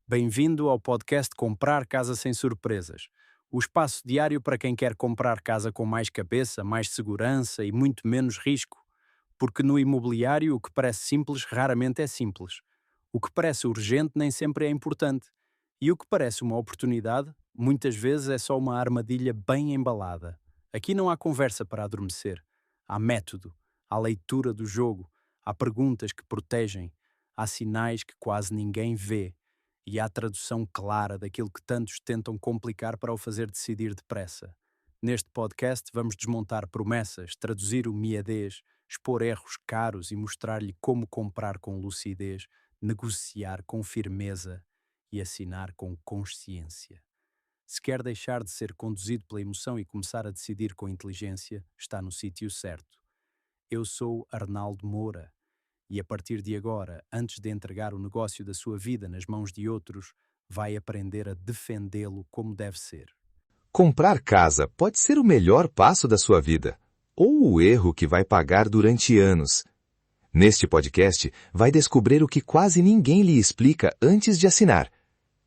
Bem-vindo ao podcast Comprar Casa Sem Surpresas. O espaço diário para quem quer comprar casa com mais cabeça, mais segurança e muito menos risco. Porque no imobiliário o que parece simples raramente é simples. O que parece urgente nem sempre é importante. E o que parece uma oportunidade, muitas vezes é só uma armadilha bem embalada. Aqui não há conversa para adormecer. Há método, há leitura do jogo, há perguntas que protegem, há sinais que quase ninguém vê. E há tradução clara daquilo que tantos tentam complicar para o fazer decidir depressa. Neste podcast vamos desmontar promessas, traduzir o miadez, expor erros caros e mostrar-lhe como comprar com lucidez, negociar com firmeza e assinar com consciência. Se quer deixar de ser conduzido pela emoção e começar a decidir com inteligência, está no sítio certo. Eu sou Arnaldo Moura. E a partir de agora, antes de entregar o negócio da sua vida nas mãos de outros, vai aprender a defendê-lo como deve ser. Comprar casa pode ser o melhor passo da sua vida, ou o erro que vai pagar durante anos. Neste podcast, vai descobrir o que quase ninguém lhe explica antes de assinar.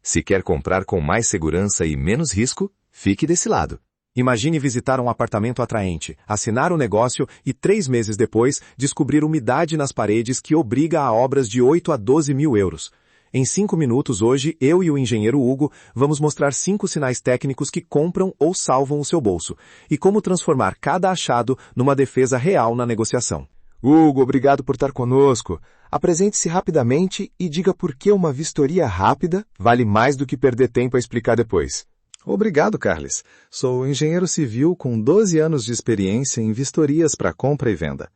Se quer comprar com mais segurança e menos risco, fique desse lado. Imagine visitar um apartamento atraente, assinar o negócio e 3 meses depois descobrir umidade nas paredes que obriga a obras de 8 a 12 mil euros. Em 5 minutos hoje, eu e o engenheiro Hugo vamos mostrar 5 sinais técnicos que compram ou salvam o seu bolso e como transformar cada achado numa defesa real na negociação. Hugo, obrigado por estar conosco. Apresente-se rapidamente e diga por que uma vistoria rápida vale mais do que perder tempo a explicar depois. Obrigado, Carles. Sou engenheiro civil com 12 anos de experiência em vistorias para compra e venda.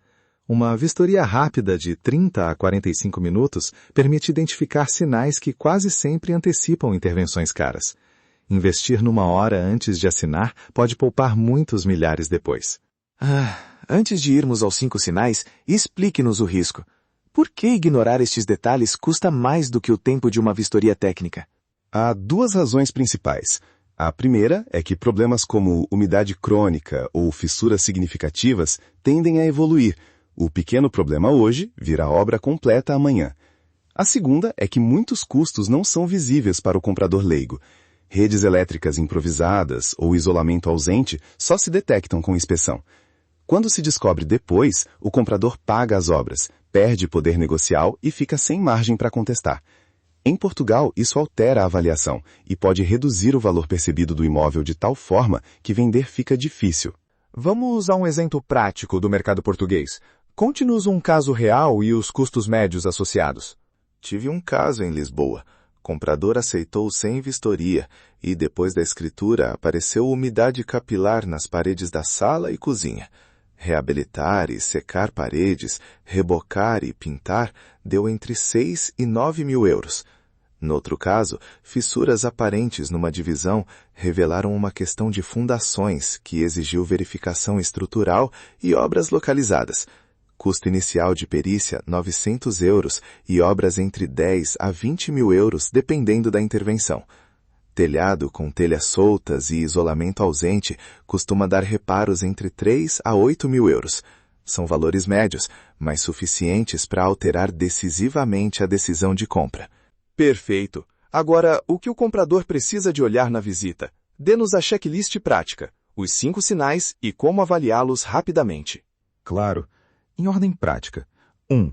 Uma vistoria rápida de 30 a 45 minutos permite identificar sinais que quase sempre antecipam intervenções caras. Investir numa hora antes de assinar pode poupar muitos milhares depois. Antes de irmos aos 5 sinais, explique-nos o risco. Por que ignorar estes detalhes custa mais do que o tempo de uma vistoria técnica? Há 2 razões principais. A primeira é que problemas como umidade crônica ou fissuras significativas tendem a evoluir. O pequeno problema hoje vira obra completa amanhã. A segunda é que muitos custos não são visíveis para o comprador leigo. Redes elétricas improvisadas ou isolamento ausente só se detectam com inspeção. Quando se descobre depois, o comprador paga as obras, perde poder negocial e fica sem margem para contestar. Em Portugal, isso altera a avaliação e pode reduzir o valor percebido do imóvel de tal forma que vender fica difícil. Vamos a um exemplo prático do mercado português. Conte-nos um caso real e os custos médios associados. Tive um caso em Lisboa. Comprador aceitou sem vistoria e depois da escritura apareceu umidade capilar nas paredes da sala e cozinha. Reabilitar e secar paredes, rebocar e pintar deu entre 6 e 9 mil euros. No outro caso, fissuras aparentes numa divisão revelaram uma questão de fundações que exigiu verificação estrutural e obras localizadas. Custo inicial de perícia 900 euros e obras entre 10 a 20 mil euros dependendo da intervenção. Telhado com telhas soltas e isolamento ausente costuma dar reparos entre 3 a 8 mil euros. São valores médios, mas suficientes para alterar decisivamente a decisão de compra. Perfeito. Agora, o que o comprador precisa de olhar na visita? Dê-nos a checklist prática, os 5 sinais e como avaliá-los rapidamente. Claro. Em ordem prática. 1.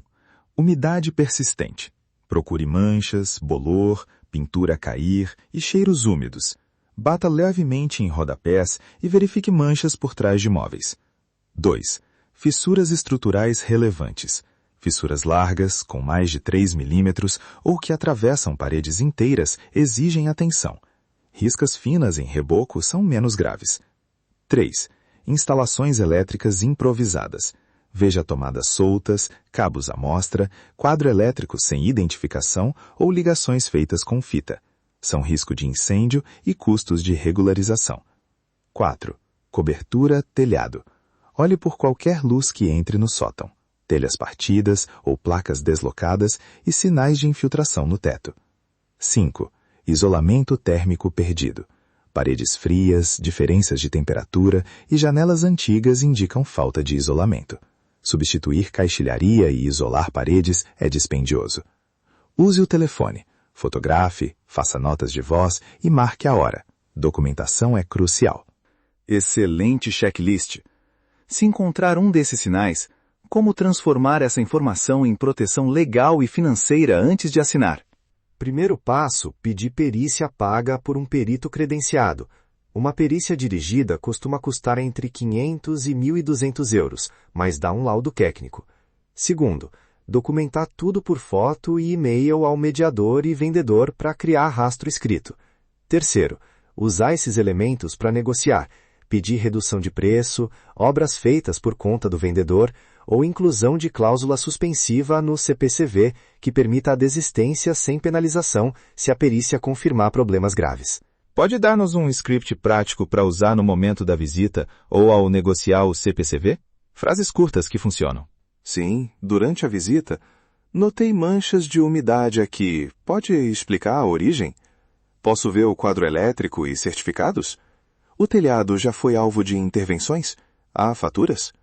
Umidade persistente. Procure manchas, bolor, pintura a cair e cheiros úmidos. Bata levemente em rodapés e verifique manchas por trás de móveis. 2. Fissuras estruturais relevantes. Fissuras largas, com mais de 3 milímetros ou que atravessam paredes inteiras, exigem atenção. Riscas finas em reboco são menos graves. 3. Instalações elétricas improvisadas. Veja tomadas soltas, cabos à mostra, quadro elétrico sem identificação ou ligações feitas com fita. São risco de incêndio e custos de regularização. 4. Cobertura, telhado. Olhe por qualquer luz que entre no sótão. Telhas partidas ou placas deslocadas e sinais de infiltração no teto. 5. Isolamento térmico perdido. Paredes frias, diferenças de temperatura e janelas antigas indicam falta de isolamento. Substituir caixilharia e isolar paredes é dispendioso. Use o telefone. Fotografe, faça notas de voz e marque a hora. Documentação é crucial. Excelente checklist. Se encontrar um desses sinais, como transformar essa informação em proteção legal e financeira antes de assinar? Primeiro passo, pedir perícia paga por um perito credenciado. Uma perícia dirigida costuma custar entre 500 e 1.200 euros, mas dá um laudo técnico. Segundo, documentar tudo por foto e e-mail ao mediador e vendedor para criar rastro escrito. Terceiro, usar esses elementos para negociar, pedir redução de preço, obras feitas por conta do vendedor ou inclusão de cláusula suspensiva no CPCV que permita a desistência sem penalização se a perícia confirmar problemas graves. Pode dar-nos um script prático para usar no momento da visita ou ao negociar o CPCV? Frases curtas que funcionam. Sim, durante a visita, notei manchas de umidade aqui. Pode explicar a origem? Posso ver o quadro elétrico e certificados? O telhado já foi alvo de intervenções? Há faturas?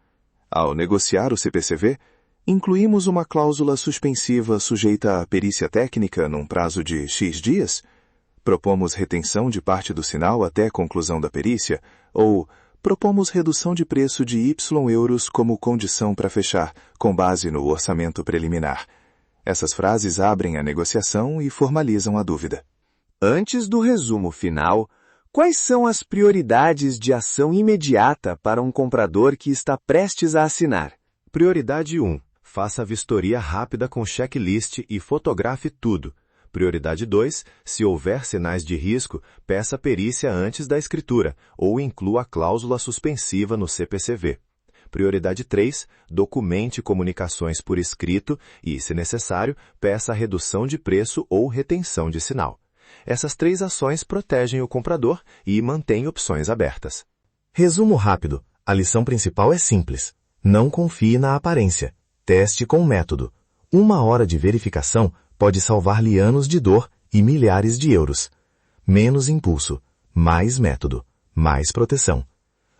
Ao negociar o CPCV, incluímos uma cláusula suspensiva sujeita à perícia técnica num prazo de X dias? Propomos retenção de parte do sinal até a conclusão da perícia? Ou propomos redução de preço de Y euros como condição para fechar, com base no orçamento preliminar? Essas frases abrem a negociação e formalizam a dúvida. Antes do resumo final, quais são as prioridades de ação imediata para um comprador que está prestes a assinar? Prioridade 1. Faça a vistoria rápida com checklist e fotografe tudo. Prioridade 2. Se houver sinais de risco, peça perícia antes da escritura ou inclua a cláusula suspensiva no CPCV. Prioridade 3. Documente comunicações por escrito e, se necessário, peça a redução de preço ou retenção de sinal. Essas 3 ações protegem o comprador e mantêm opções abertas. Resumo rápido. A lição principal é simples. Não confie na aparência. Teste com método. 1 hora de verificação pode salvar-lhe anos de dor e milhares de euros. Menos impulso, mais método, mais proteção.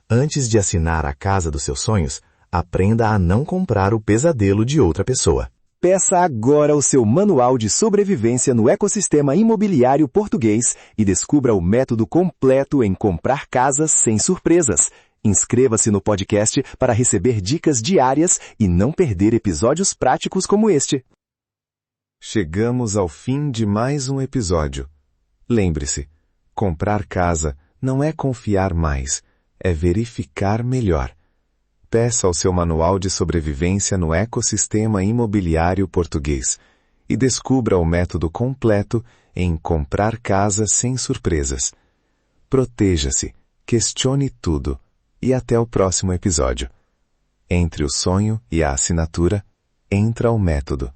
Antes de assinar a casa dos seus sonhos, aprenda a não comprar o pesadelo de outra pessoa. Peça agora o seu manual de sobrevivência no ecossistema imobiliário português e descubra o método completo em comprar casas sem surpresas. Inscreva-se no podcast para receber dicas diárias e não perder episódios práticos como este. Chegamos ao fim de mais um episódio. Lembre-se, comprar casa não é confiar mais, é verificar melhor. Peça o seu manual de sobrevivência no ecossistema imobiliário português e descubra o método completo em comprar casa sem surpresas. Proteja-se, questione tudo e até o próximo episódio. Entre o sonho e a assinatura, entra o método.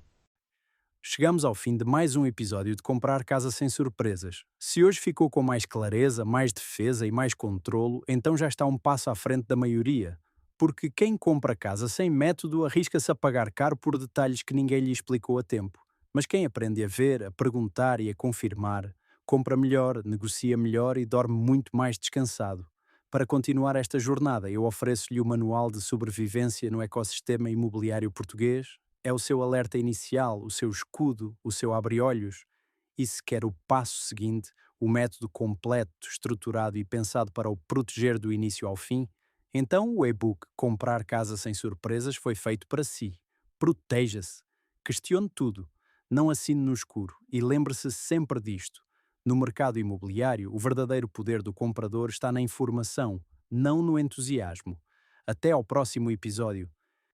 Chegamos ao fim de mais um episódio de Comprar Casa Sem Surpresas. Se hoje ficou com mais clareza, mais defesa e mais controlo, então já está um passo à frente da maioria. Porque quem compra casa sem método arrisca-se a pagar caro por detalhes que ninguém lhe explicou a tempo. Mas quem aprende a ver, a perguntar e a confirmar, compra melhor, negocia melhor e dorme muito mais descansado. Para continuar esta jornada, eu ofereço-lhe o Manual de Sobrevivência no Ecossistema Imobiliário Português. É o seu alerta inicial, o seu escudo, o seu abre-olhos. E se quer o passo seguinte, o método completo, estruturado e pensado para o proteger do início ao fim, então o e-book Comprar Casa Sem Surpresas foi feito para si. Proteja-se. Questione tudo. Não assine no escuro. E lembre-se sempre disto. No mercado imobiliário, o verdadeiro poder do comprador está na informação, não no entusiasmo. Até ao próximo episódio.